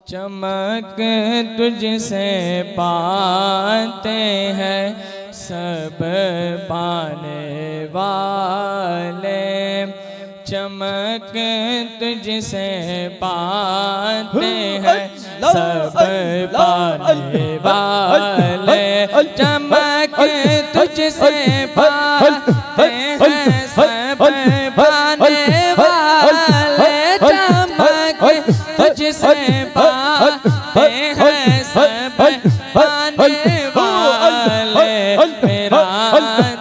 चमक तुझसे पाते हैं सब पाने वाले, चमक तुझसे पाते हैं सब पाने वाले, चमक तुझसे पाते हैं सब पाने वाले, चमक तुझसे पाते हैं सब पाने वाले, मेरा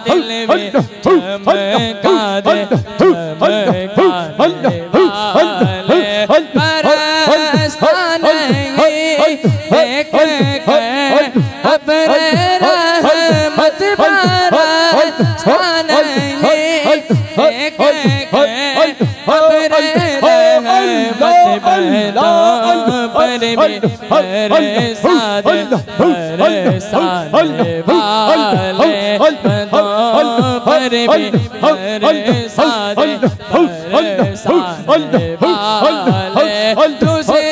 दिल भी चमका दे चमकाने वाले, परस्ता नहीं देख कर अपने रहमत बरसता नहीं देख कर अपने रहमत बरसता पर भी बरसाने वाले, पर भी बरसाने वाले, तुझे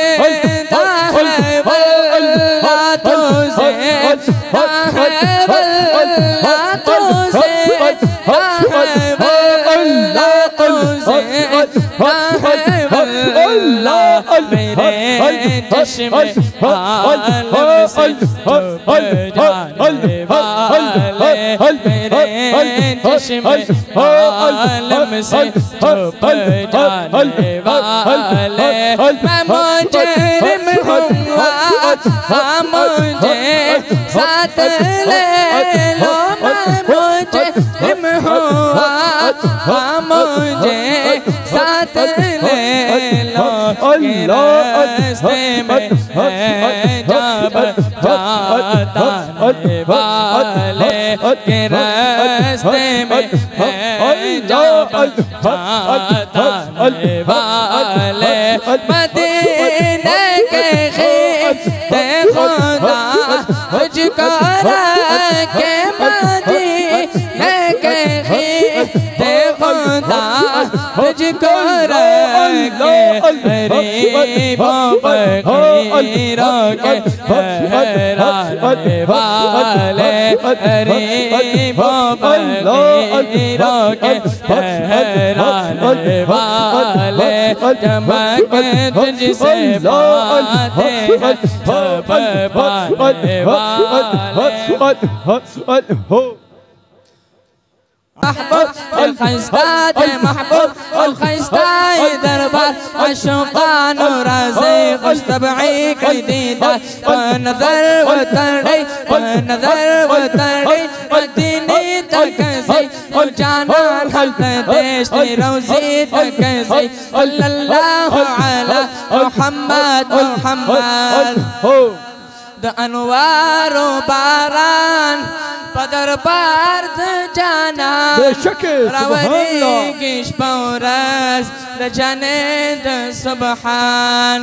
मेरे चश्मे आलम से छुप जाने वाले, मेरे चश्मे आलम से छुप जाने वाले, मैं मुजरिम हुआ मुझे साथ ले लो, मैं मुजरिम हुआ मुझे साथ ले लो, रास्ते में है जब जाता वाले, के रास्ते में है जब जाता वाले, मदीने के खिते खुदा तुझको रखे, मदीने के खिते खुदा तुझको रखे, गरीबों फकीरों के ठहराने वाले, गरीबों फकीरों के ठहराने वाले, चमक तुझसे पाते हैं सब पाने वाले, महबूब अलखस्ताद महबूब अलखस्ताद दरबार अशोकान राज़े खुशतबई की दीदार, नजर उतरी मदीने तक से जाना हल्क देश रोज़ी तक से, सल्लल्लाहु अलैहि मुहम्मद मुहम्मद अनवारो बारान पदर पार्थ जाना रवरी किश पौरस जाने द सुबहान,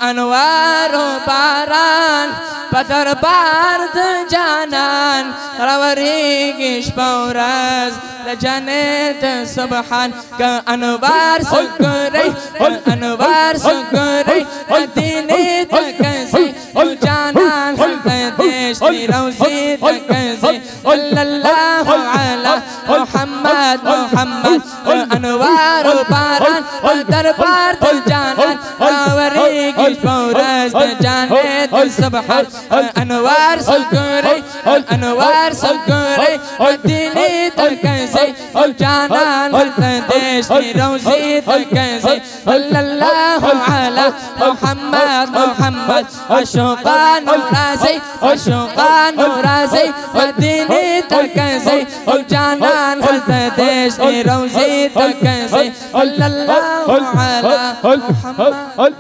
अनवारो बारान पदर पार्थ जानान रवरी किश पौरस जाने द सुबहान, का अनवार सुकरे मदीने तक से जाना हल्क देश रोज़ी तक से, सल्लल्लाहु अलैहि मुहम्मद मुहम्मद अनवार बारान दरबार जाना रवरी किश पौरस जाने द सुबहान, अनवार सुकरे मदीने तक से जाना हल्क देश रोज़ी तक से, सल्लल्लाहु अलैहि मुहम्मद मुहम्मद अशोकान राज़े मदीने तक से जाना हल्क देश रोज़ी तक से, सल्लल्लाहु अलैहि मुहम्मद।